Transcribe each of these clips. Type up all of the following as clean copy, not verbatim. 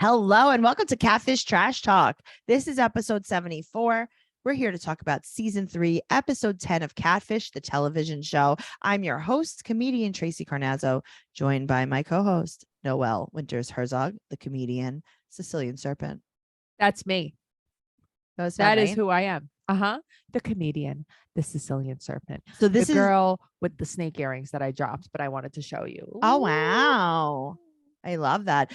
Hello and welcome to Catfish Trash Talk. This is episode 74. We're here to talk about season 3, episode 10 of Catfish, the television show. I'm your host, comedian Tracey Carnazzo, joined by my co-host, Noelle Winters Herzog, the comedian Sicilian Serpent. That's me. That is who I am. The comedian, the Sicilian Serpent. So this the is girl with the snake earrings that I dropped, but I wanted to show you. Oh, wow. I love that.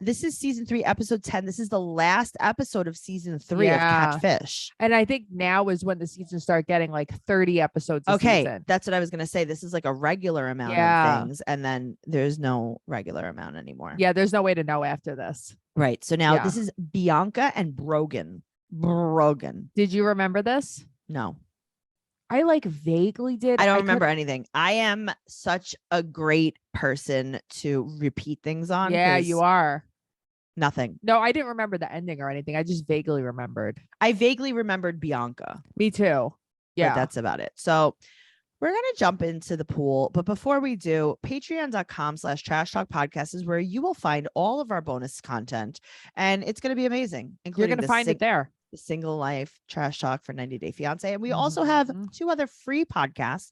This is season 3, episode 10. This is the last episode of season 3 of Catfish. And I think now is when the seasons start getting like 30 episodes a season. That's what I was going to say. This is like a regular amount of things. And then there's no regular amount anymore. Yeah, there's no way to know after this. Right. So now this is Bianca and Brogan. Did you remember this? No. I like vaguely did. I don't remember anything. I am such a great person to repeat things on. Yeah, you are. Nothing. No, I didn't remember the ending or anything. I just vaguely remembered. I vaguely remembered Bianca. Me too. Yeah. But that's about it. So we're going to jump into the pool. But before we do, patreon.com/trash talk podcast is where you will find all of our bonus content. And it's going to be amazing. You're going to find it there. The Single Life Trash Talk for 90 Day Fiance. And we also have 2 other free podcasts,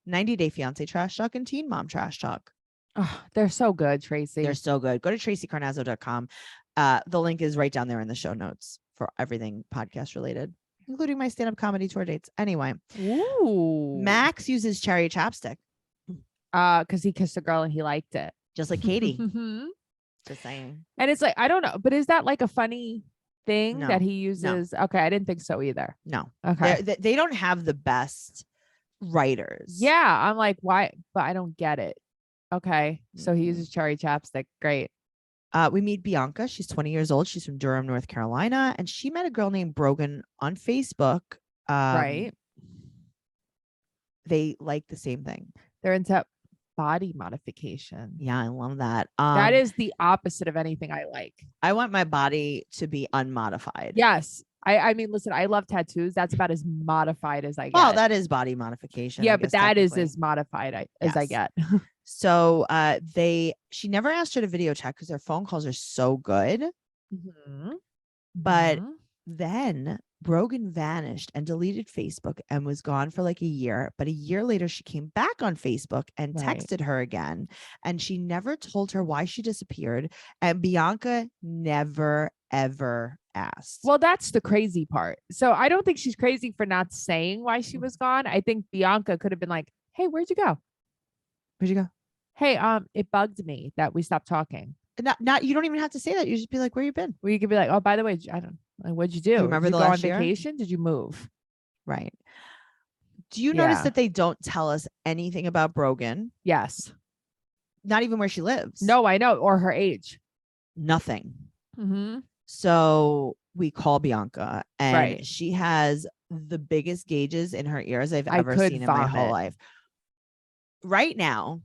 90 Day Fiance Trash Talk and Teen Mom Trash Talk. Oh, they're so good, Tracey. They're so good. Go to traceycarnazzo.com. The link is right down there in the show notes for everything podcast related, including my stand-up comedy tour dates. Anyway, Max uses cherry chapstick. Because he kissed a girl and he liked it. Just like Katie. Just saying. And it's like, I don't know, but is that like a funny thing that he uses? No. Okay, I didn't think so either. No. Okay. They don't have the best writers. Yeah, I'm like, why? But I don't get it. Okay, so he uses cherry chapstick. Great. We meet Bianca. She's 20 years old. She's from Durham, North Carolina, and she met a girl named Brogan on Facebook. Right. They like the same thing. They're into body modification. Yeah, I love that. That is the opposite of anything I like. I want my body to be unmodified. Yes. I mean, listen, I love tattoos. That's about as modified as I get. Well, that is body modification. Yeah, but that is as modified as I get. So she never asked her to video chat because their phone calls are so good. But then Brogan vanished and deleted Facebook and was gone for like a year. But a year later, she came back on Facebook and texted her again. And she never told her why she disappeared. And Bianca never, ever asked. Well, that's the crazy part. So I don't think she's crazy for not saying why she was gone. I think Bianca could have been like, hey, where'd you go? Where'd you go? Hey, it bugged me that we stopped talking. Not you don't even have to say that. You just be like, where you been? Well, you could be like, oh, by the way, I don't know. What'd you do? You remember Did the you go last on year? vacation? Did you move? Right. Do you notice that they don't tell us anything about Brogan? Yes. Not even where she lives. No, I know. Or her age. Nothing. So we call Bianca and she has the biggest gauges in her ears I've ever seen in my whole life. Right now.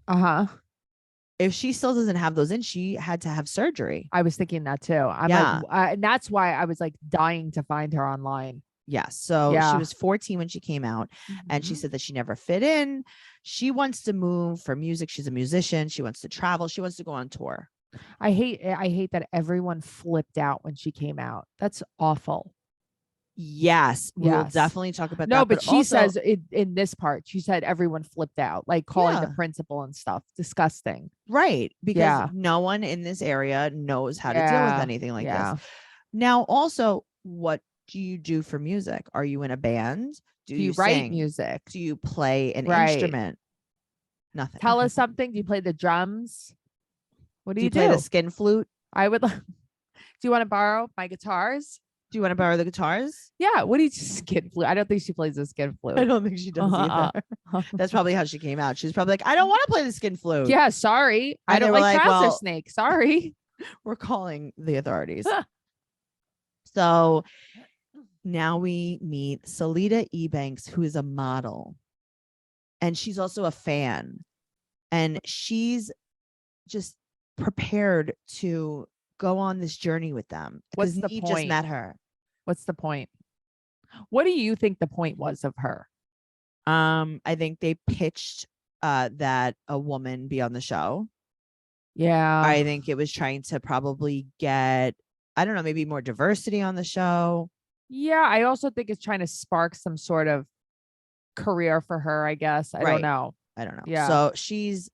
If she still doesn't have those in, she had to have surgery. I was thinking that too. And that's why I was like dying to find her online. Yes. So she was 14 when she came out and she said that she never fit in. She wants to move for music. She's a musician. She wants to travel. She wants to go on tour. I hate that everyone flipped out when she came out. That's awful. Yes. We'll definitely talk about that. No, but she also says in this part, she said everyone flipped out, like calling the principal and stuff. Disgusting. Right. Because no one in this area knows how to deal with anything like this. Now, also, what do you do for music? Are you in a band? Do you write sing? music? Do you play an instrument? Nothing. Tell us something. Do you play the drums? What do you play the skin flute? I would. Do you want to borrow my guitars? Do you want to borrow the guitars? Yeah. What do you skin flute? I don't think she plays the skin flute. I don't think she does either. That's probably how she came out. She's probably like, I don't want to play the skin flute. Yeah. Sorry. I don't like trouser snake. Sorry. We're calling the authorities. So now we meet Salida Ebanks, who is a model. And she's also a fan. And she's just prepared to go on this journey with them. What's the Neve point? Just met her. What's the point? What do you think the point was of her? I think they pitched that a woman be on the show. Yeah. I think it was trying to probably get, I don't know, maybe more diversity on the show. Yeah. I also think it's trying to spark some sort of career for her, I guess. I don't Right. know. I don't know. Yeah. So she's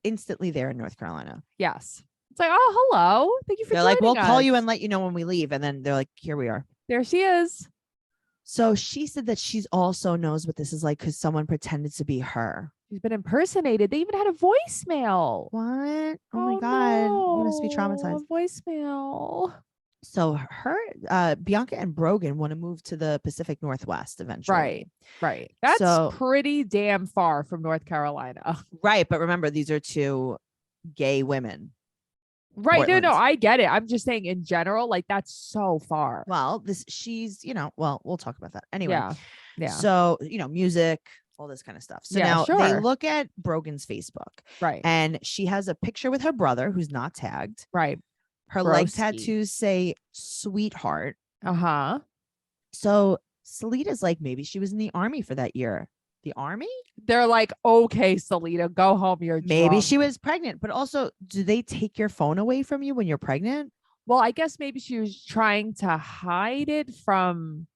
instantly there in North Carolina. Yes. It's like, oh, hello. Thank you for They're joining like, we'll call you us. and let you know when we leave. And then they're like, here we are. There she is. So she said that she's also knows what this is like because someone pretended to be her. She's been impersonated. They even had a voicemail. What? Oh my God. You must be No. traumatized. A voicemail. So Bianca and Brogan want to move to the Pacific Northwest eventually. Right. That's So- pretty damn far from North Carolina. Right. But remember, these are two gay women. Right. Portland. No, I get it. I'm just saying in general, like that's so far. Well, she's, well, we'll talk about that anyway. Yeah. Yeah. So, music, all this kind of stuff. So Yeah, now they sure. look at Brogan's Facebook, Right. and she has a picture with her brother who's not tagged. Right. Her leg Broski. tattoos say sweetheart. Uh-huh. So Salita's like, maybe she was in the army for that year. The army? They're like, okay, Salita, go home. You're Maybe drunk. she was pregnant, but also, do they take your phone away from you when you're pregnant? Well, I guess maybe she was trying to hide it from,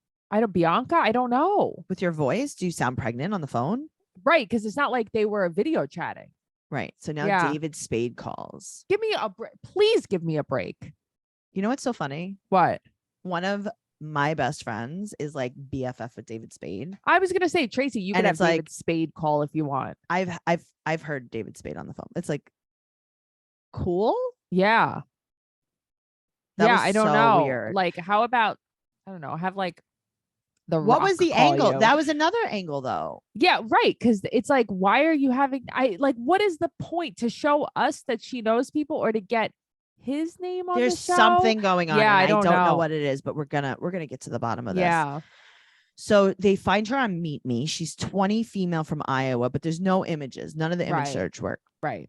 Bianca. I don't know. With your voice? Do you sound pregnant on the phone? Right. Because it's not like they were video chatting. Right. So now Yeah. David Spade calls. Give me a break. Please give me a break. You know what's so funny? What? One of my best friends is like BFF with David Spade. I was gonna say, Tracy, you And can have it's like- David Spade call if you want. I've heard David Spade on the phone. It's like cool. Yeah. That yeah, was I don't so know. weird. Like, how about I don't know, have like the What Rock was the call angle? you. That was another angle though. Yeah, right. Because it's like, why are you having what is the point to show us that she knows people or to get his name on There's the show? something going on. Yeah, and I don't know know. what it is, but we're gonna get to the bottom of this. Yeah. So they find her on Meet Me. She's 20, female from Iowa, but there's no images. None of the image Right. search work. Right.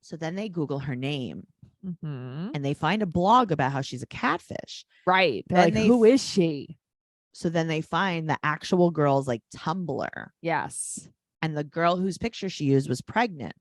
So then they Google her name Mm-hmm. and they find a blog about how she's a catfish. Right. They're Then like, they who is she? So then they find the actual girl's like Tumblr, Yes. and the girl whose picture she used was pregnant.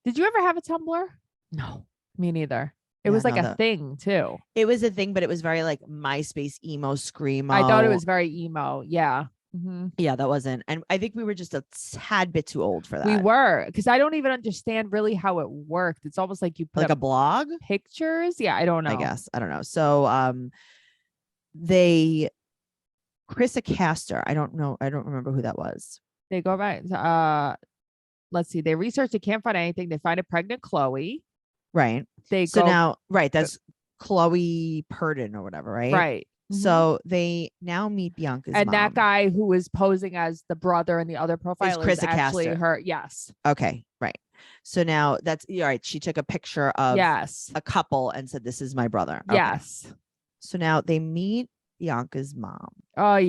Did you ever have a Tumblr? No, Me neither. It Yeah, was like no, a the- thing too. it was a thing, but it was very like MySpace emo screamo. I thought it was very emo. Yeah. Mhm. Yeah, that wasn't. And I think we were just a tad bit too old for that. We were, because I don't even understand really how it worked. It's almost like you put like up a blog, pictures. Yeah, I don't know. I guess. I don't know. So they Chris Castor. I don't know. I don't remember who that was. They go back. Let's see. They research. They can't find anything. They find a pregnant Chloe. Right. They So go now, right, that's Chloe Purdon or whatever, right? right. Mhm. So they now meet Bianca's and mom. that guy who was posing as the brother in the other profile Chris is actually Castor. her. Yes. Okay, right. So now that's all right. She took a picture of Yes. a couple and said, "This is my brother." Okay. Yes. So now they meet Bianca's mom, Oh,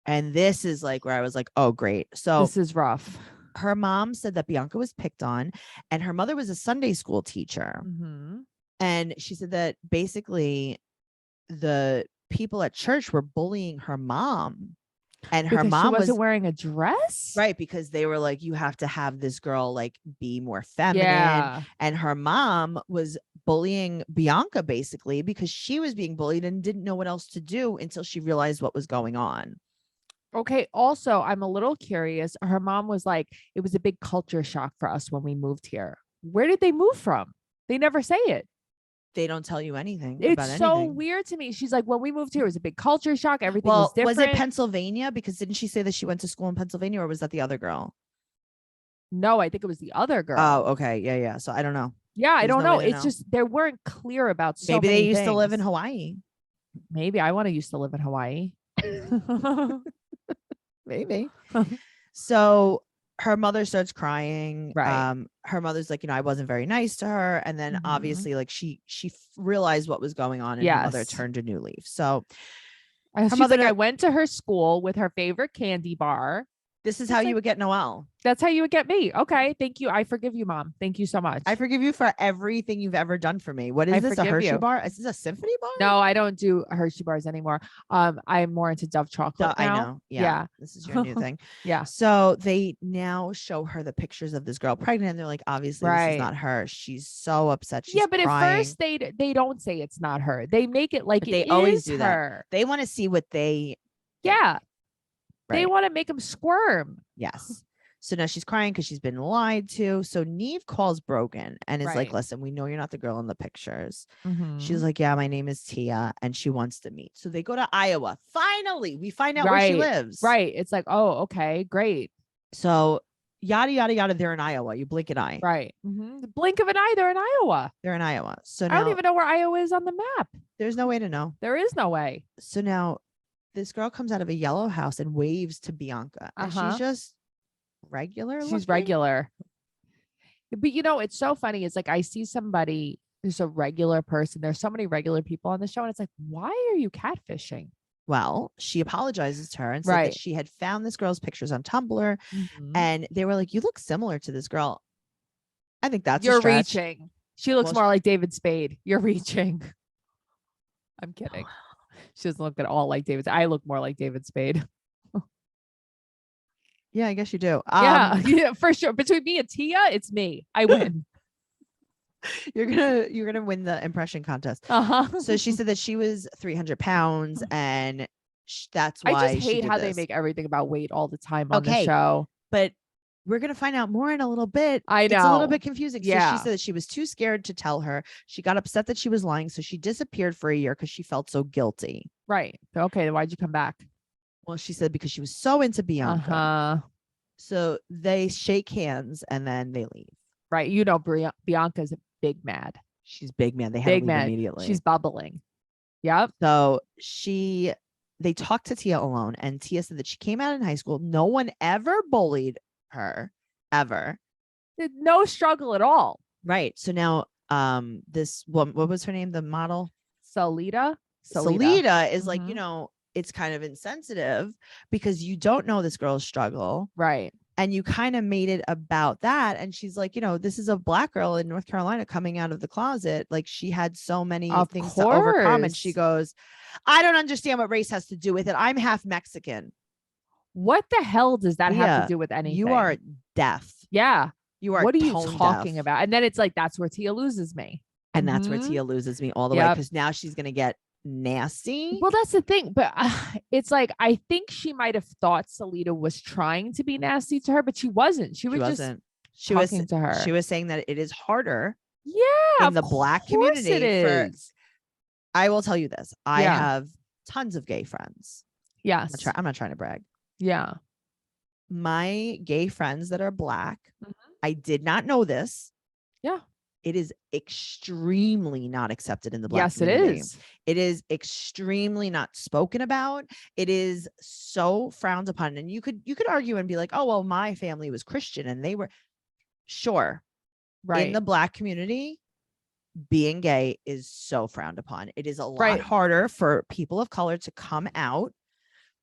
and this is like where I was like, "Oh, great." So this is rough. her mom said that Bianca was picked on, and her mother was a Sunday school teacher, Mm-hmm. and she said that basically the people at church were bullying her mom, and her Because mom she wasn't was wearing a dress. right because they were like, you have to have this girl like be more feminine. Yeah. And her mom was bullying Bianca basically because she was being bullied and didn't know what else to do until she realized what was going on. Okay. Also, I'm a little curious. Her mom was like, it was a big culture shock for us when we moved here. Where did they move from? They never say it. They don't tell you anything It's about so anything. weird to me. She's like, when we moved here, it was a big culture shock. Everything Well, was different. was it Pennsylvania? Because didn't she say that she went to school in Pennsylvania, or was that the other girl? No, I think it was the other girl. Oh, okay. Yeah. So I don't know. yeah, I there's don't no know. way to It's know. just they weren't clear about so Maybe many they used to live in things. Hawaii. Maybe I want to used to live in Hawaii. Maybe. So her mother starts crying. Right. Her mother's like, I wasn't very nice to her. And then Mhm. obviously like she realized what was going on, and her mother Yes. turned a new leaf. So She's mother like, I did- went to her school with her favorite candy bar. This is It's how like- you would get Noelle. That's how you would get me. Okay. Thank you. I forgive you, Mom. Thank you so much. I forgive you for everything you've ever done for me. What is I this? A forgive Hershey you. bar? Is this a symphony bar? No, I don't do Hershey bars anymore. I'm more into Dove chocolate I now. know. Yeah. This is your new thing. Yeah. So they now show her the pictures of this girl pregnant. And they're like, obviously, this is Right. not her. She's so upset. She's Yeah, but crying. at first they don't say it's not her. They make it like But it they always is do that. her. They want to see what they. Yeah. They Right. want to make them squirm. Yes. So now she's crying because she's been lied to. So Neve calls Brogan and is like, Right. listen, we know you're not the girl in the pictures. Mhm. She's like, yeah, my name is Tia. And she wants to meet. So they go to Iowa. Finally, we find out where she lives. Right. It's like, oh, okay, great. So yada, yada, yada. They're in Iowa. You blink an eye. Right. The blink of an eye, they're in Iowa. They're in Iowa. So I now don't even know where Iowa is on the map. there's no way to know. There is no way. So now this girl comes out of a yellow house and waves to Bianca. And she's just regular. She's looking. regular. But it's so funny. It's like I see somebody who's a regular person. There's so many regular people on the show. And it's like, why are you catfishing? Well, she apologizes to her and said Right. that she had found this girl's pictures on Tumblr. Mhm. And they were like, you look similar to this girl. I think that's a You're stretch. reaching. She looks Well, more like David Spade. You're reaching. I'm kidding. She doesn't look at all like David. I look more like David Spade. Yeah, I guess you do. Yeah, for sure. Between me and Tia, it's me. I win. You're gonna win the impression contest. Uh-huh. So she said that she was 300 pounds, and that's why I just she hate did how they this. make everything about weight all the time on the Okay. show. But we're gonna find out more in a little bit. I It's a little know. bit confusing. So Yeah. she said that she was too scared to tell her. She got upset that she was lying, so she disappeared for a year because she felt so guilty. Right. Okay. Then why'd you come back? Well, she said because she was so into Bianca. Uh-huh. So they shake hands and then they leave. Right. Bianca's big mad. She's big, man. They had to Big leave mad. immediately. She's bubbling. Yep. So they talked to Tia alone, and Tia said that she came out in high school. No one ever bullied her, ever. No struggle at all. Right. So now, this what was her name? The model, Salida is like, Mhm. It's kind of insensitive because you don't know this girl's struggle, Right. and you kind of made it about that. And she's like, this is a Black girl in North Carolina coming out of the closet. Like, she had so many Of things to overcome. And course. she goes, I don't understand what race has to do with it. I'm half Mexican. What the hell does that have Yeah, to do with anything? You are deaf. Yeah. You are What are you tone talking deaf. about? And then it's like, that's where Tia loses me. And that's where Mhm. Tia loses me all the way, Yep. because now she's gonna get nasty. Well, that's the thing. But it's like, I think she might have thought Salida was trying to be nasty to her, but she wasn't. She was just She was talking to her. She was saying that it is harder yeah, in the Black course community. It is. I will tell you this. I Yeah. have tons of gay friends. Yes. I'm not trying to brag. Yeah. My gay friends that are Black, Mhm. I did not know this. Yeah. It is extremely not accepted in the Black Yes, it community. is. It is extremely not spoken about. It is so frowned upon. And you could argue and be like, oh, well, my family was Christian and they were sure. Right. In the Black community, being gay is so frowned upon. It is a lot Right. harder for people of color to come out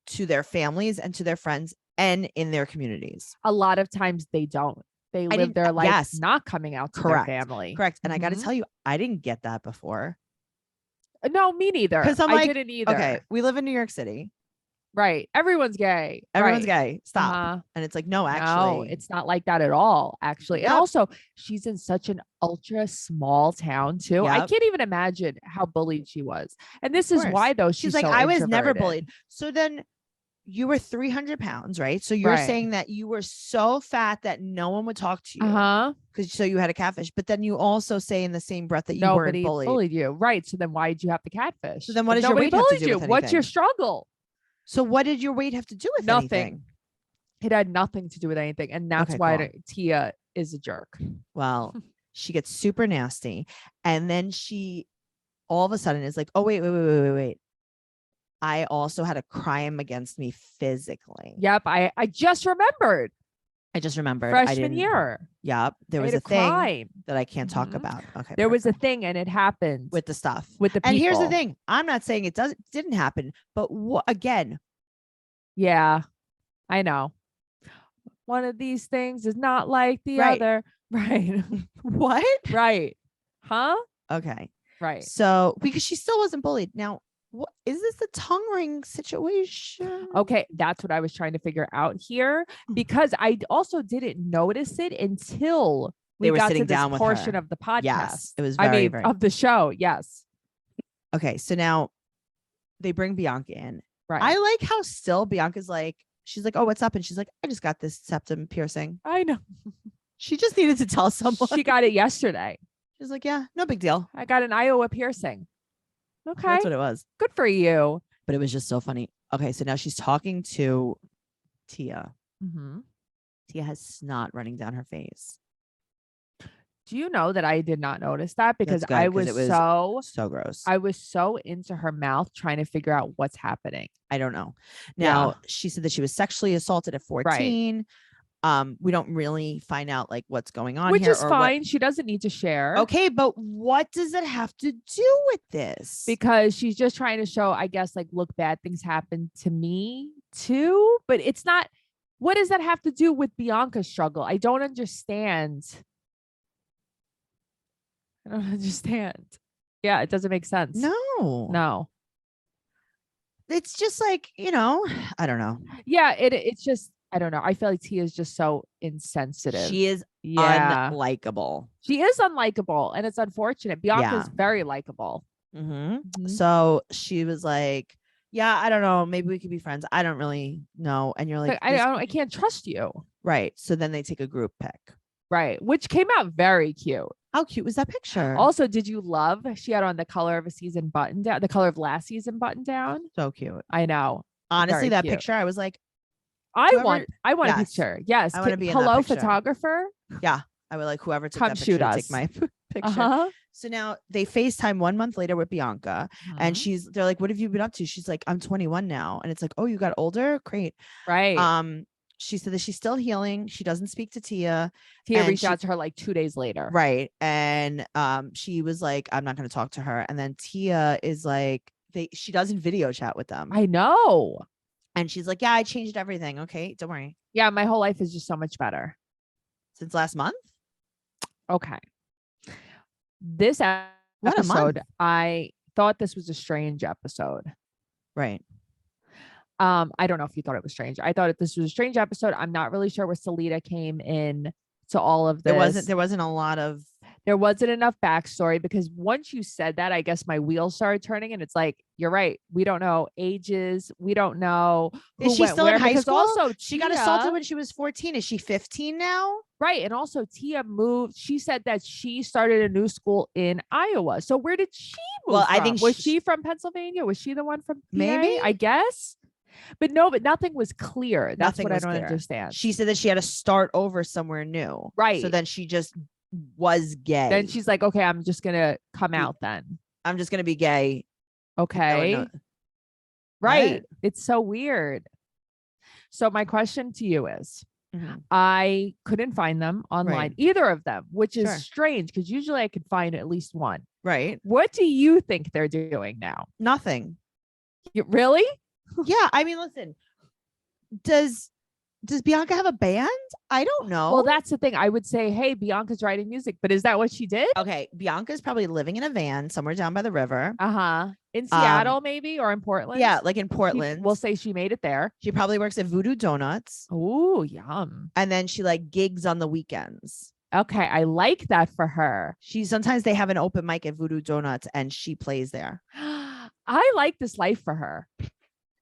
to their families and to their friends and in their communities. A lot of times they don't. They live didn't- their life yes. not coming out to Correct. their family. Correct. And I got to Mhm. tell you, I didn't get that before. No, me neither. 'Cause I'm I like, didn't either. Okay, we live in New York City. Right. Everyone's gay. Everyone's Right. gay. Stop. Uh-huh. And it's like, no, No, actually, it's not like that at all, actually. And Yep. also, she's in such an ultra small town, too. I Yep. can't even imagine how bullied she was. And this is course. why, though, she's she's like, so I was never introverted. bullied. So then you were 300 pounds, right? So you're Right. saying that you were so fat that no one would talk to you Uh-huh. because so you had a catfish. But then you also say in the same breath that you Nobody weren't bullied. you. Right. So then why did you have the catfish? So then what If does your nobody weight have to bullied do you? with What's your anything? struggle? So what did your weight have to do with Nothing. anything? It had nothing to do with anything. And that's Okay, why cool. Tia is a jerk. Well, she gets super nasty. And then she all of a sudden is like, oh, wait. I also had a crime against me physically. Yep. I just remembered. I just remembered. I Freshman didn't. year. Yep. There I was had a thing crime. that I can't talk Mhm. about. Okay. There was a perfect. thing and it happened with the stuff. with the people. And here's the thing. I'm not saying it didn't happen, but again, Yeah, I know. one of these things is not like the Right. other. Right. What? Right. Huh? Okay. Right. So because she still wasn't bullied. Now, what is this a tongue ring situation? Okay, that's what I was trying to figure out here, because I also didn't notice it until we They were got sitting to this down with portion her. of the podcast. Yes, it was I very, mean, very. of the show. Yes. Okay, so now they bring Bianca in. Right. I like how still Bianca's like, she's like, oh, what's up? And she's like, I just got this septum piercing. I know. She just needed to tell someone. She got it yesterday. She's like, yeah, no big deal. I got an Iowa piercing. Okay. That's what it was. Good for you. But it was just so funny. Okay, so now she's talking to Tia. Mm-hmm. Tia has snot running down her face. Do you know that I did not notice that, because That's good, I 'cause was it was so gross. I was so into her mouth trying to figure out what's happening. I don't know. Now, Yeah. she said that she was sexually assaulted at 14. We don't really find out like what's going on Which here. is fine. She doesn't need to share. Okay, but what does it have to do with this? Because she's just trying to show, I guess, like, look, bad things happen to me too. But it's not. What does that have to do with Bianca's struggle? I don't understand. I don't understand. Yeah, it doesn't make sense. No. It's just like, I don't know. Yeah, it's just, I don't know. I feel like Tia is just so insensitive. She is yeah. unlikable. She is unlikable, and it's unfortunate. Bianca's Yeah. very likable. Mm-hmm. So she was like, yeah, I don't know. Maybe we could be friends. I don't really know. And you're like, I can't trust you. Right. So then they take a group pic. Right. Which came out very cute. How cute was that picture? Also, did you love she had on the color of a season button down, the color of last season button down? So cute. I know. Honestly, Very that cute. picture, I was like, I want a Yes. picture. Yes. I wanna be in that Hello, picture. photographer. yeah. I would like whoever took Come that shoot picture to us. take my picture. Uh-huh. So now they FaceTime 1 month later with Bianca, and Mhm. they're like, what have you been up to? She's like, I'm 21 now. And it's like, oh, you got older? Great. Right. She said that she's still healing. She doesn't speak to Tia. Tia and reached she- out to her like 2 days later. Right. And she was like, I'm not going to talk to her. And then Tia is like, she doesn't video chat with them. I know. And she's like, yeah, I changed everything. Okay, don't worry. Yeah, my whole life is just so much better. Since last month? Okay. This What a episode, month. I thought this was a strange episode. Right. I don't know if you thought it was strange. I thought this was a strange episode. I'm not really sure where Salida came in to all of this. There wasn't a lot of There wasn't enough backstory, because once you said that, I guess my wheels started turning, and it's like, you're right. We don't know ages. We don't know. Is who she went still where, in high because school? Also, She got Tia- assaulted when she was 14. Is she 15 now? Right. And also Tia moved. She said that she started a new school in Iowa. So where did she move Well, from? I think was she from Pennsylvania? Was she the one from PA? Maybe. I guess. But no, but nothing was clear. That's Nothing what I was don't clear. understand. She said that she had to start over somewhere new. Right. So then she just was gay. Then she's like, okay, I'm just going to come out then. I'm just going to be gay. Okay. No. Right. What? It's so weird. So my question to you is, Mhm. I couldn't find them online, Right. either of them, which is Sure. strange, because usually I could find at least one. Right. What do you think they're doing now? Nothing. Really? Yeah. I mean, listen, does Bianca have a band? I don't know. Well, that's the thing. I would say, hey, Bianca's writing music, but is that what she did? Okay. Bianca's probably living in a van somewhere down by the river. Uh-huh. In Seattle, maybe, or in Portland? Yeah. Like in Portland. We'll say she made it there. She probably works at Voodoo Donuts. Ooh, yum. And then she like gigs on the weekends. Okay. I like that for her. Sometimes they have an open mic at Voodoo Donuts and she plays there. I like this life for her.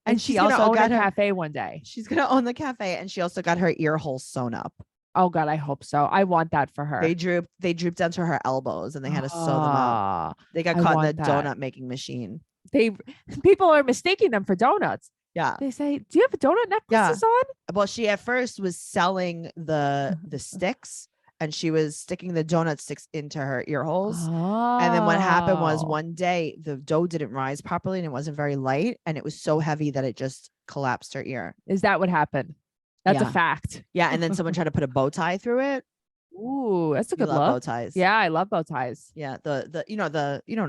And she she's gonna also own got a her- cafe one day. She's going to own the cafe, and she also got her ear holes sewn up. Oh God, I hope so. I want that for her. They drooped down to her elbows, and they had to sew them up. Ah, They got I caught in want the that. donut making machine. People are mistaking them for donuts. Yeah. They say, "Do you have a donut necklaces on?" Well, she at first was selling the sticks, and she was sticking the donut sticks into her ear holes. And then what happened was Oh. one day the dough didn't rise properly, and it wasn't very light, and it was so heavy that it just collapsed her ear. Is that what happened? That's a Yeah. fact. Yeah, and then someone tried to put a bow tie through it. Ooh, that's a You good love bow look. ties. Yeah, I love bow ties. Yeah. The you know what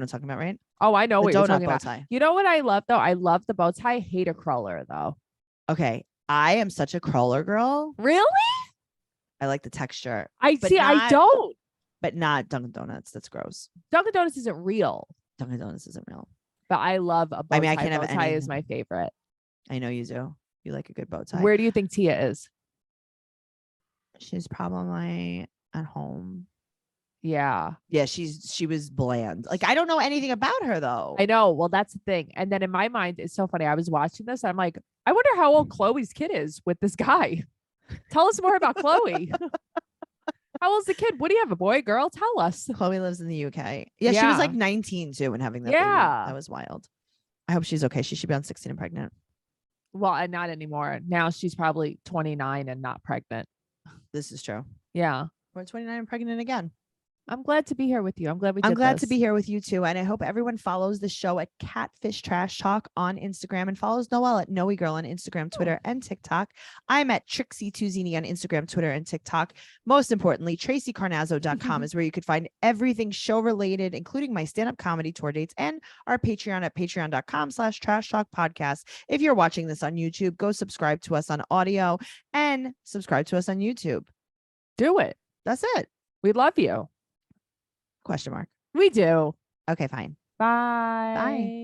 I'm talking about, right? Oh, I know The what you're donut talking bow about. tie. You know what I love though? I love the bow tie. I hate a crawler though. Okay. I am such a crawler girl. Really? I like the texture, I but see. I not- don't. but not Dunkin' Donuts. That's gross. Dunkin' Donuts isn't real, Dunkin' Donuts isn't real. but I love a bow I mean, I tie. can't have Bow tie is anything. my favorite. I know you do. You like a good bow tie. Where do you think Tia is? She's probably at home. Yeah, Yeah, she was bland. Like, I don't know anything about her though. I know. Well, that's the thing. And then in my mind, it's so funny. I was watching this. I'm like, I wonder how old Chloe's kid is with this guy. Tell us more about Chloe. How old's the kid? What do you have? A boy, girl? Tell us. Chloe lives in the UK. Yeah, she was Yeah. like 19 too when having that baby. Yeah. That was wild. I hope she's okay. She should be on 16 and pregnant. Well, and not anymore. Now she's probably 29 and not pregnant. This is true. Yeah. We're 29 and pregnant again. I'm glad to be here with you. I'm glad we did I'm glad to this. be here with you too. And I hope everyone follows the show at Catfish Trash Talk on Instagram and follows Noelle at Noe Girl on Instagram, Twitter, and TikTok. I'm at Trixie Tuzini on Instagram, Twitter, and TikTok. Most importantly, TraceyCarnazzo.com is where you could find everything show related, including my stand-up comedy tour dates and our Patreon at patreon.com/trash talk podcast. If you're watching this on YouTube, go subscribe to us on audio and subscribe to us on YouTube. Do it. That's it. We love you. Question mark. We do. Okay, fine. Bye. Bye.